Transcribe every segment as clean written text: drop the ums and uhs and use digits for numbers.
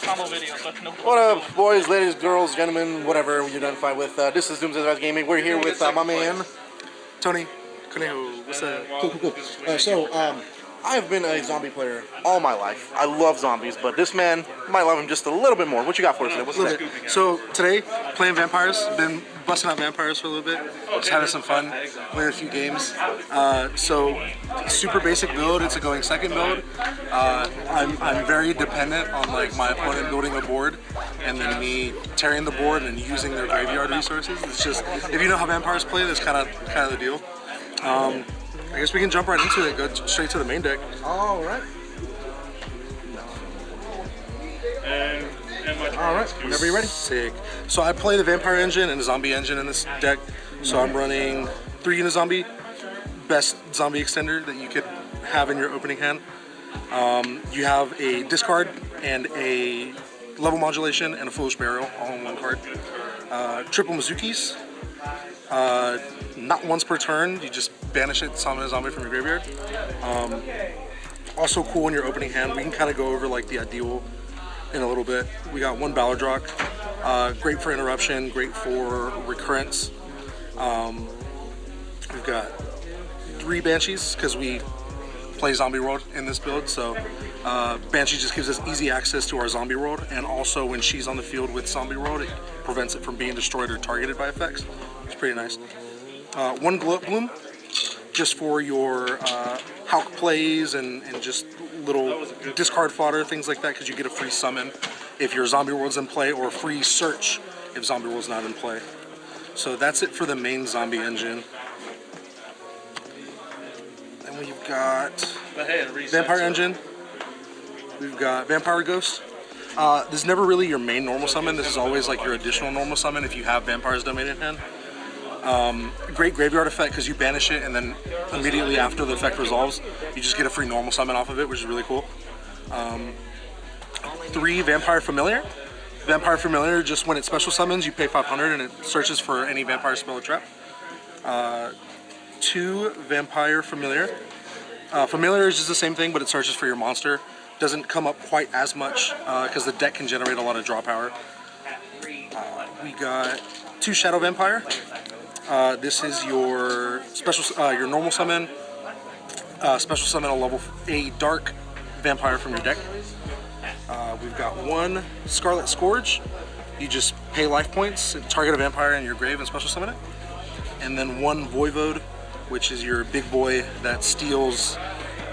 What up, boys, ladies, girls, gentlemen, whatever you identify with? This is Doomsday Gaming. We're here with my man, Tony, Conejo. What's up? Cool. I've been a zombie player all my life. I love zombies, but this man might love him just a little bit more. What you got for us today? What's today? So today, playing vampires. Been busting out vampires for a little bit. Just having some fun, playing a few games. So super basic build. It's a going second build. I'm very dependent on like my opponent building a board, and then me tearing the board and using their graveyard resources. It's just, if you know how vampires play, that's kind of the deal. I guess we can jump right into it. Go straight to the main deck. All right. All right. Whenever you're ready. Sick. So I play the vampire engine and the zombie engine in this deck. So I'm running 3 unit zombie, best zombie extender that you could have in your opening hand. You have a discard and a level modulation and a foolish burial all in one card. Triple Mizukis. Not once per turn, you just banish it, summon a zombie from your graveyard. Also cool in your opening hand. We can kind of go over like the ideal in a little bit. We got 1 Ballardrock, great for interruption, great for recurrence. We've got 3 Banshees because we play Zombie World in this build, so Banshee just gives us easy access to our Zombie World, and also when she's on the field with Zombie World, it prevents it from being destroyed or targeted by effects. It's pretty nice. 1 Glow Up Bloom, just for your Hulk plays and just little discard fodder, things like that, because you get a free summon if your Zombie World's in play, or a free search if Zombie World's not in play. So that's it for the main zombie engine. Then we've got Vampire Engine. We've got Vampire Ghost. This is never really your main normal summon. This is always like your additional normal summon if you have Vampire's Domain in hand. Great graveyard effect because you banish it and then immediately after the effect resolves, you just get a free normal summon off of it, which is really cool. 3 Vampire Familiar. Vampire Familiar, just when it special summons, you pay 500 and it searches for any vampire spell or trap. 2 Vampire Familiar. Familiar is just the same thing, but it searches for your monster. Doesn't come up quite as much because the deck can generate a lot of draw power. We got 2 Shadow Vampire. This is your special, your normal summon. Special summon a dark vampire from your deck. We've got 1 Scarlet Scourge. You just pay life points, target a vampire in your grave and special summon it. And then 1 Voivode, which is your big boy that steals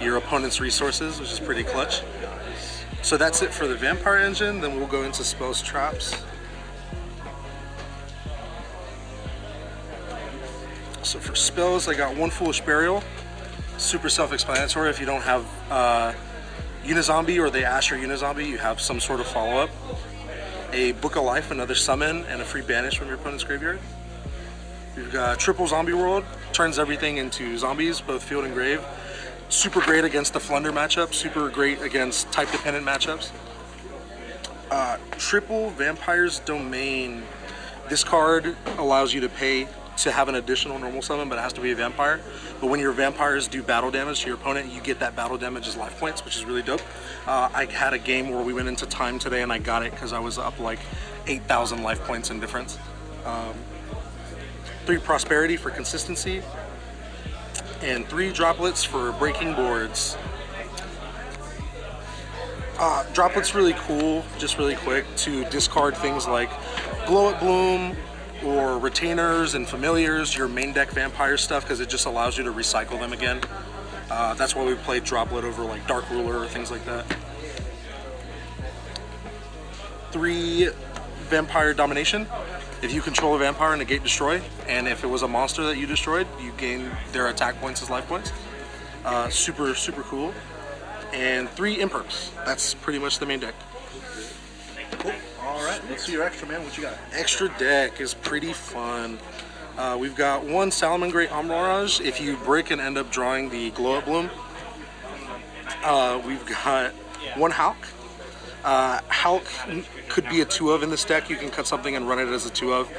your opponent's resources, which is pretty clutch. So that's it for the vampire engine. Then we'll go into spells, traps. So for spells, I got 1 Foolish Burial. Super self-explanatory. If you don't have Unizombie or they Ash or Unizombie, you have some sort of follow-up. A Book of Life, another summon, and a free banish from your opponent's graveyard. We've got Triple Zombie World. Turns everything into zombies, both field and grave. Super great against the Flunder matchup. Super great against type-dependent matchups. Triple Vampire's Domain. This card allows you to pay to have an additional normal summon, but it has to be a vampire. But when your vampires do battle damage to your opponent, you get that battle damage as life points, which is really dope. I had a game where we went into time today and I got it because I was up like 8,000 life points in difference. 3 Prosperity for consistency, and 3 Droplets for breaking boards. Droplets really cool, just really quick, to discard things like Glow Up Bloom, or Retainers and Familiars, your main deck vampire stuff, because it just allows you to recycle them again. That's why we played Droplet over like Dark Ruler or things like that. 3 Vampire Domination. If you control a vampire, negate destroy, and if it was a monster that you destroyed, you gain their attack points as life points. Super cool. And 3 Imperks. That's pretty much the main deck. Cool. Alright, let's see your extra, man. What you got? Extra deck is pretty fun. We've got 1 Salamangreat Ombrage. If you brick and end up drawing the Glow Up Bloom. We've got 1 Hulk. Hulk could be a 2 of in this deck. You can cut something and run it as a 2 of.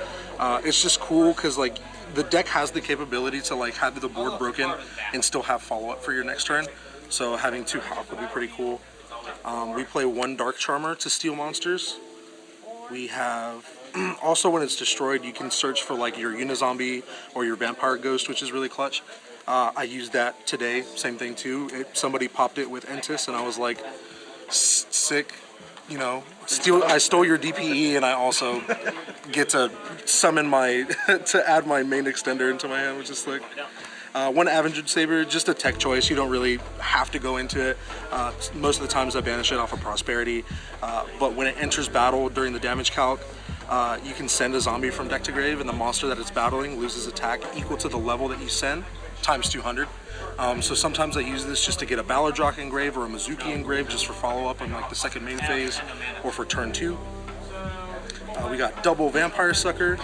It's just cool because like the deck has the capability to like have the board broken and still have follow up for your next turn. So having 2 Hulk would be pretty cool. We play 1 Dark Charmer to steal monsters. We have also, when it's destroyed, you can search for like your Unizombie or your Vampire Ghost, which is really clutch. I used that today. Same thing too. Somebody popped it with Entis, and I was like, sick. You know, I stole your DPE, and I also get to summon my to add my main extender into my hand, which is slick. 1 Avenged Saber, just a tech choice. You don't really have to go into it. Most of the times I banish it off of Prosperity, but when it enters battle during the damage calc, you can send a zombie from deck to grave, and the monster that it's battling loses attack equal to the level that you send, times 200. So sometimes I use this just to get a Ballardrock in grave or a Mizuki in grave just for follow-up on like the second main phase or for turn 2. We got double Vampire Sucker.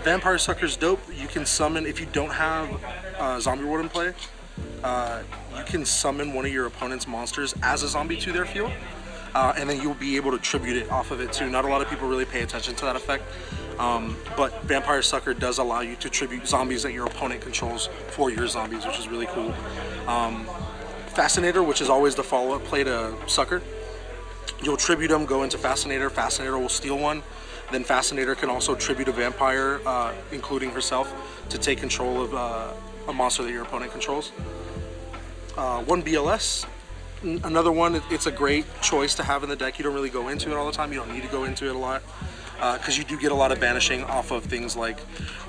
Vampire Sucker's dope. You can summon, if you don't have Zombie Ward in play, you can summon one of your opponent's monsters as a zombie to their field, and then you'll be able to tribute it off of it too. Not a lot of people really pay attention to that effect, but Vampire Sucker does allow you to tribute zombies that your opponent controls for your zombies, which is really cool. Fascinator, which is always the follow-up play to Sucker. You'll tribute them, go into Fascinator. Fascinator will steal one. Then Fascinator can also tribute a vampire, including herself, to take control of a monster that your opponent controls. 1 BLS, another one. It's a great choice to have in the deck. You don't really go into it all the time. You don't need to go into it a lot, because you do get a lot of banishing off of things like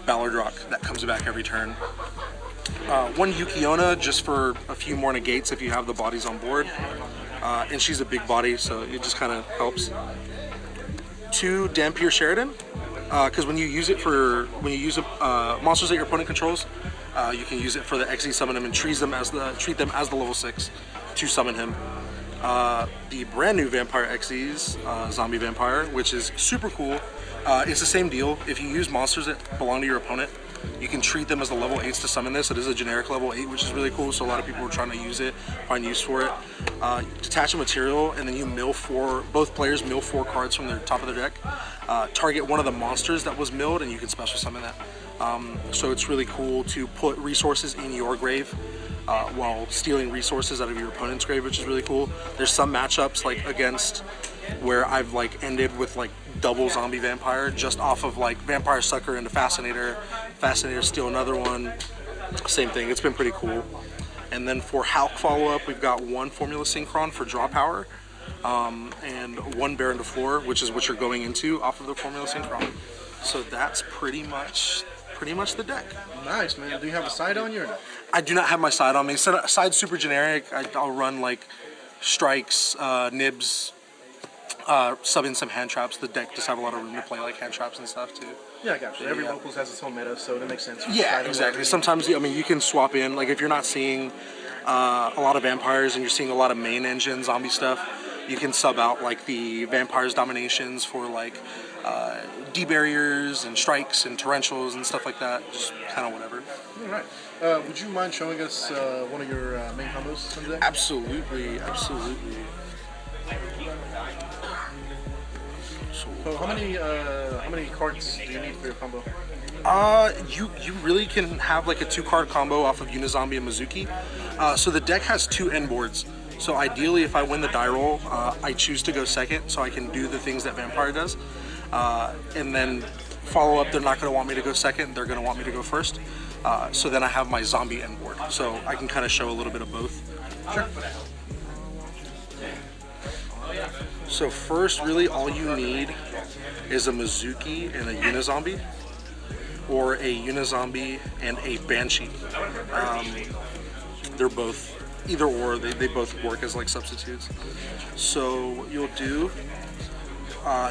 Ballardrock that comes back every turn. 1 Yukiona, just for a few more negates if you have the bodies on board. And she's a big body, so it just kind of helps. 2 Dampier Sheridan, because when you use monsters that your opponent controls, you can use it for the XE summon him and treat them as the level 6 to summon him. The brand new Vampire XEs, Zombie Vampire, which is super cool. It's the same deal. If you use monsters that belong to your opponent, you can treat them as the level 8s to summon this. It is a generic level 8, which is really cool, so a lot of people are trying to use it, find use for it. Detach a material, and then you both players mill 4 cards from the top of their deck. Target one of the monsters that was milled, and you can special summon that. So it's really cool to put resources in your grave while stealing resources out of your opponent's grave, which is really cool. There's some matchups like against where I've like ended with like double zombie vampire just off of like Vampire Sucker into Fascinator, Fascinator steal another one, same thing. It's been pretty cool. And then for Hulk follow-up, we've got 1 Formula Synchron for draw power, and 1 Baron de Floor, which is what you're going into off of the Formula Synchron. So that's pretty much the deck. Nice, man. Do you have a side on you or not? I do not have my side on me. Side's super generic. I'll run like strikes, nibs, sub in some hand traps. The deck just have a lot of room to play like hand traps and stuff too. Yeah, I got you. Every locals has its own meta, so that makes sense. Yeah, exactly. Sometimes, I mean, you can swap in. Like if you're not seeing a lot of vampires and you're seeing a lot of main engine zombie stuff, you can sub out like the vampires dominations for like D-barriers and strikes and torrentials and stuff like that. Just kind of whatever. All right. Would you mind showing us one of your main combos today? Absolutely, absolutely. So how many cards do you need for your combo? You really can have like a 2-card combo off of Unizombie and Mizuki. So the deck has 2 end boards. So ideally, if I win the die roll, I choose to go second, so I can do the things that Vampire does. And then follow up, they're not going to want me to go second, they're going to want me to go first. So then I have my zombie end board, so I can kind of show a little bit of both. Sure. So first, really all you need is a Mizuki and a Unizombie, or a Unizombie and a Banshee. They're both either or, they both work as like substitutes. So what you'll do,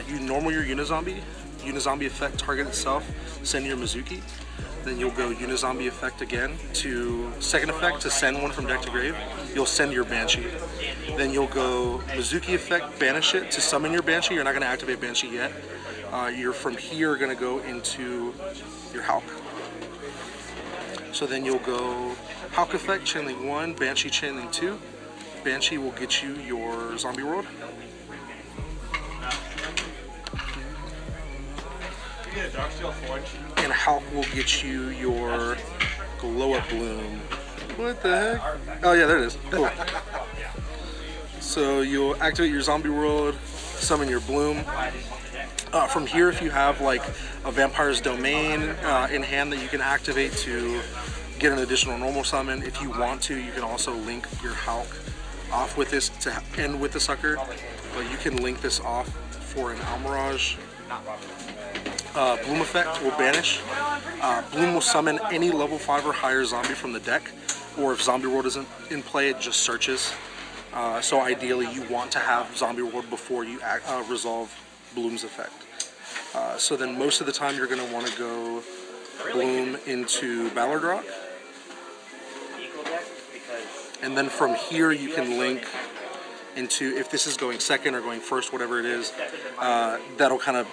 you normal your Unizombie effect, target itself, send your Mizuki. Then you'll go Unizombie effect again to second effect to send one from deck to grave. You'll send your Banshee. Then you'll go Mizuki effect, banish it to summon your Banshee. You're not going to activate Banshee yet. You're from here going to go into your Hulk. So then you'll go Hulk effect, channeling 1, Banshee channeling 2. Banshee will get you your Zombie World. And Hulk will get you your Glow Up Bloom. What the heck? Oh yeah, there it is. Cool. So you'll activate your zombie world, summon your bloom. From here, if you have like a vampire's domain in hand that you can activate to get an additional normal summon, if you want to, you can also link your Hulk off with this to end with the sucker. But you can link this off for an Almirage. Bloom effect will banish. Bloom will summon any level 5 or higher zombie from the deck, or if Zombie World isn't in play, it just searches. So ideally, you want to have Zombie World before you resolve Bloom's effect. So then most of the time, you're going to want to go Bloom into Ballard Rock. And then from here, you can link into, if this is going second or going first, whatever it is, that'll kind of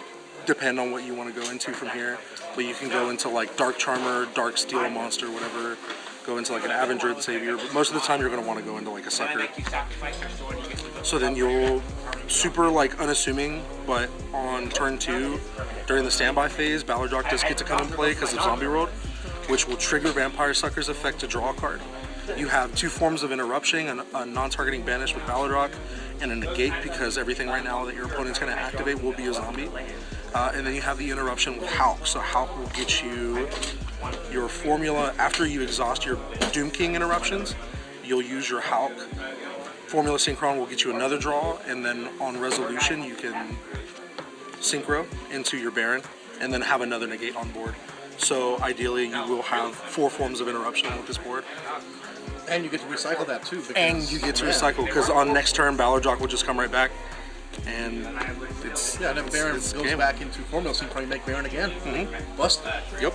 depend on what you want to go into from here. But you can go into like Dark Charmer, Dark Steel Monster, whatever. Go into like an Avenged Savior. But most of the time you're going to want to go into like a Sucker. So then you'll, super like unassuming, but on turn 2, during the standby phase, Ballard Rock does get to come in play because of Zombie World, which will trigger Vampire Sucker's effect to draw a card. You have 2 forms of interruption, a non-targeting banish with Ballard Rock, and a negate, because everything right now that your opponent's going to activate will be a zombie. And then you have the interruption with Hulk. So Hulk will get you your formula after you exhaust your Doom King interruptions. You'll use your Hulk. Formula Synchron will get you another draw, and then on resolution you can synchro into your Baron, and then have another negate on board. So ideally you will have 4 forms of interruption with this board. And you get to recycle that too. And you get to recycle, because on next turn, Ballard Rock will just come right back. And it's... Yeah, and then Baron goes game. back into Formula, so you probably make Baron again. Busted. Yep.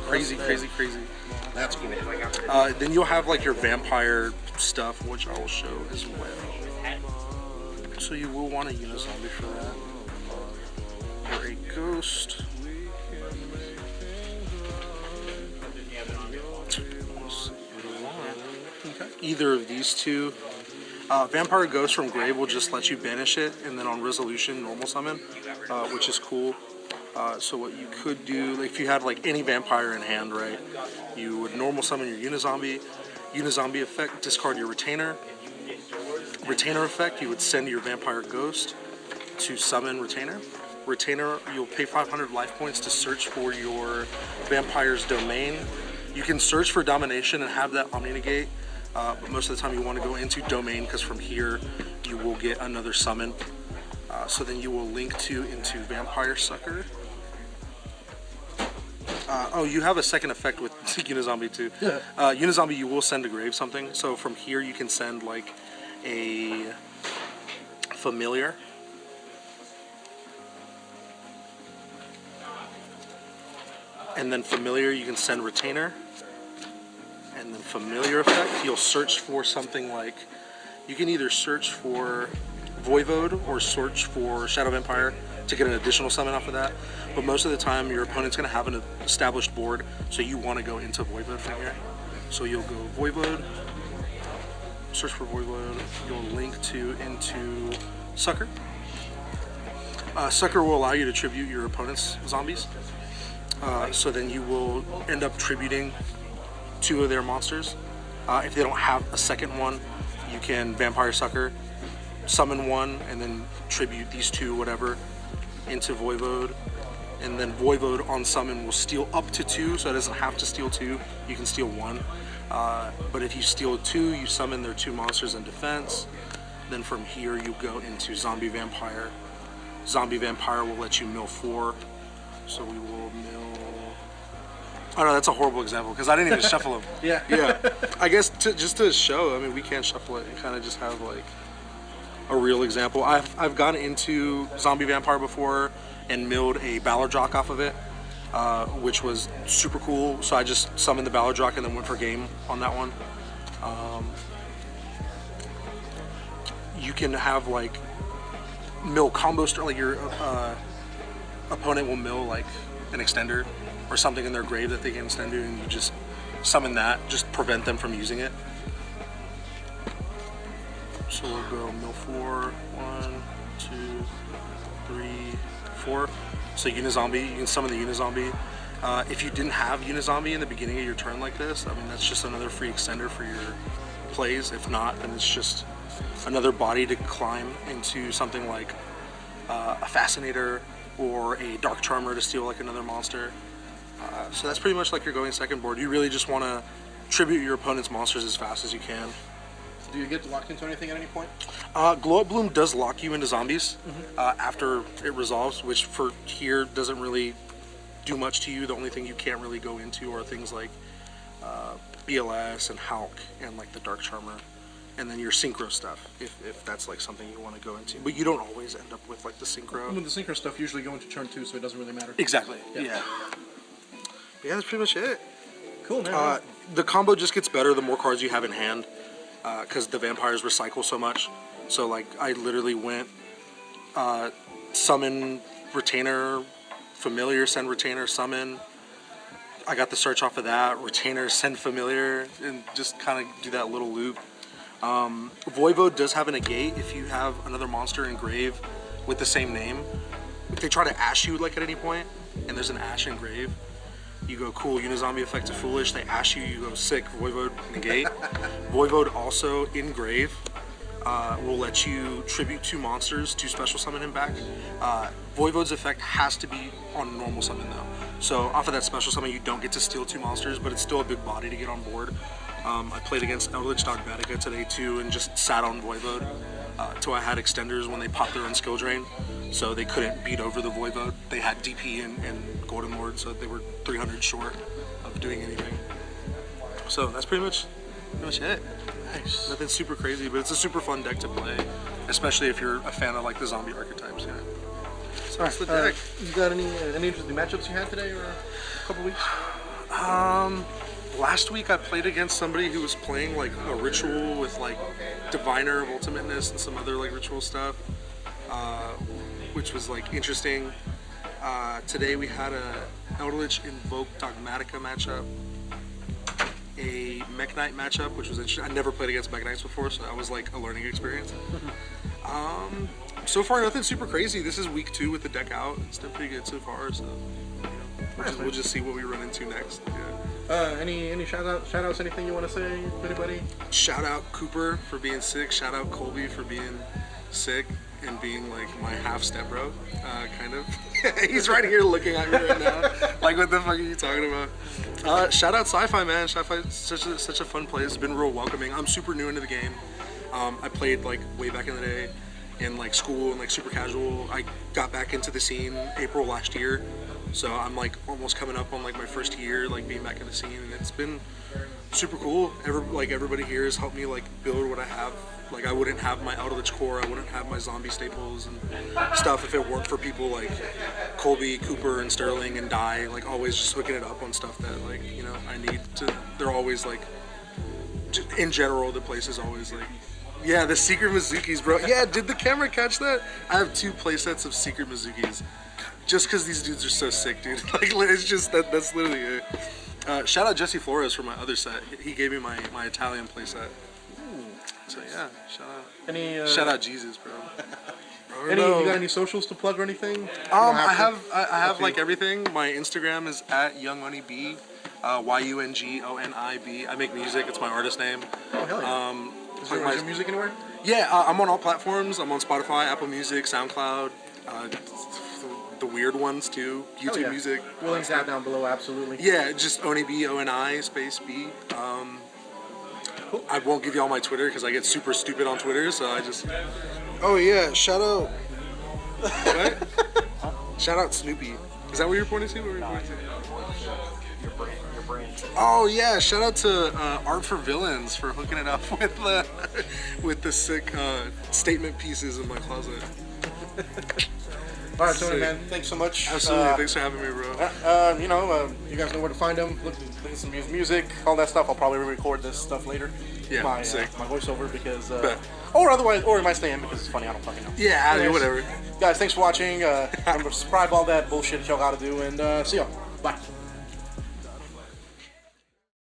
Crazy, crazy, crazy. That's cool. Then you'll have like your vampire stuff, which I will show as well. So you will want a Unizombie for that. Or a Ghost. Either of these two. Vampire Ghost from Grave will just let you banish it, and then on resolution, normal summon, which is cool. So what you could do, like, if you had like any vampire in hand, right, you would normal summon your Unizombie. Unizombie effect, discard your Retainer. Retainer effect, you would send your Vampire Ghost to summon Retainer. Retainer, you'll pay 500 life points to search for your Vampire's domain. You can search for Domination and have that Omni-Negate. But most of the time you want to go into Domain, because from here you will get another summon. So then you will link into Vampire Sucker. Oh, you have a second effect with Unizombie too. Yeah. Unizombie, you will send to grave something. So from here you can send like a Familiar. And then Familiar, you can send Retainer. And then Familiar effect, you'll search for something like, you can either search for Voivode or search for Shadow Vampire to get an additional summon off of that. But most of the time your opponent's going to have an established board, so you want to go into Voivode from here. So you'll go Voivode, search for Voivode, you'll link into Sucker. Sucker will allow you to tribute your opponent's zombies. So then you will end up tributing 2 of their monsters. If they don't have a second one, you can Vampire Sucker, summon 1, and then tribute these 2, whatever, into Voivode. And then Voivode on summon will steal up to 2, so it doesn't have to steal 2. You can steal 1. But if you steal 2, you summon their 2 monsters in defense. Then from here you go into Zombie Vampire. Zombie Vampire will let you mill 4. So we will mill... Oh no, that's a horrible example, because I didn't even shuffle them. Yeah. I guess just to show, I mean, we can't shuffle it and kind of just have like a real example. I've gone into Zombie Vampire before and milled a Ballard Rock off of it, which was super cool. So I just summoned the Ballard Rock and then went for game on that one. You can have like mill combo, like your opponent will mill like an extender or something in their grave that they can extend to, and you just summon that, just prevent them from using it. So we'll go mill 4, 1, 2, 3, 4. So Unizombie, you can summon the Unizombie. If you didn't have Unizombie in the beginning of your turn like this, I mean, that's just another free extender for your plays. If not, then it's just another body to climb into something like a Fascinator or a Dark Charmer to steal like another monster. So that's pretty much like your going second board. You really just want to tribute your opponent's monsters as fast as you can. Do you get locked into anything at any point? Glow Up Bloom does lock you into zombies after it resolves, which for here doesn't really do much to you. The only thing you can't really go into are things like BLS and Hulk and like the Dark Charmer, and then your synchro stuff if that's like something you want to go into. But you don't always end up with like the synchro. Well, the synchro stuff usually go into turn 2, so it doesn't really matter. Exactly. Yeah. Yeah, that's pretty much it. Cool, man. The combo just gets better the more cards you have in hand, because the vampires recycle so much. So like I literally went summon, retainer, familiar, send retainer, summon. I got the search off of that, retainer, send familiar, and just kind of do that little loop. Voivode does have a negate if you have another monster in grave with the same name. If they try to ash you like at any point, and there's an ash in grave, you go cool, Unizombie effect to foolish, they ash you, you go sick, Voivode negate. Voivode also in grave will let you tribute 2 monsters to special summon him back. Voivode's effect has to be on normal summon though. So off of that special summon you don't get to steal 2 monsters, but it's still a big body to get on board. I played against Eldritch Dogmatica today too and just sat on Voivode till I had extenders when they popped their own skill drain. So they couldn't beat over the Voivode. They had DP and Golden Lord, so they were 300 short of doing anything. So that's pretty much it. Nice. Nothing super crazy, but it's a super fun deck to play, especially if you're a fan of like the zombie archetypes. Yeah. So that's the deck. You got any interesting matchups you had today or a couple weeks? Last week I played against somebody who was playing like a ritual with like Diviner of Ultimateness and some other like ritual stuff, which was like interesting. Today we had a Eldritch Invoke Dogmatica matchup, a Mech Knight matchup, which was interesting. I never played against Mech Knights before, so that was like a learning experience. So far nothing super crazy. This is week 2 with the deck out. It's been pretty good so far, so we'll just see what we run into next. Yeah. Any shout outs, anything you want to say, anybody? Shout out Cooper for being sick. Shout out Colby for being sick and being like my half step bro, kind of. He's right here looking at me right now. Like, what the fuck are you talking about? Shout out Sci-Fi, man. Sci-Fi is such a fun place. It's been real welcoming. I'm super new into the game. I played like way back in the day in like school and like super casual. I got back into the scene April last year. So I'm like almost coming up on like my first year like being back in the scene, and it's been super cool. Everybody here has helped me like build what I have. Like I wouldn't have my Eldritch core, I wouldn't have my zombie staples and stuff if it weren't for people like Colby, Cooper, and Sterling and Dye, like always just hooking it up on stuff that like, you know, I need to. They're always like, in general, the place is always like, yeah, the Secret Mizukis, bro. Yeah, did the camera catch that? I have 2 playsets of Secret Mizukis. Just because these dudes are so sick, dude. Like, it's just, that's literally it. Shout out Jesse Flores for my other set. He gave me my Italian playset. So yeah, shout out Jesus, bro. You got any socials to plug or anything? I have like everything. My Instagram is at YoungOniB, YUNGONIB. I make music. It's my artist name. Oh hell yeah. Is there music anywhere? Yeah, I'm on all platforms. I'm on Spotify, Apple Music, SoundCloud. The weird ones too, YouTube Music. We'll link that down below, absolutely. Yeah, just ONI ONI space B. I won't give you all my Twitter because I get super stupid on Twitter, so I just. Oh yeah, shout out. What? Shout out Snoopy. Is that what you're pointing to? Your brain. Oh yeah, shout out to Art for Villains for hooking it up with the sick statement pieces in my closet. All right, Tony, man, thanks so much. Absolutely, thanks for having me, bro. You guys know where to find them. Look at some music, all that stuff. I'll probably re-record this stuff later. Yeah, my voiceover because, or otherwise, or it might stay in because it's funny. I don't fucking know. Yeah, anyways, whatever. Guys, thanks for watching. Remember to subscribe, all that bullshit y'all gotta do, and see y'all. Bye.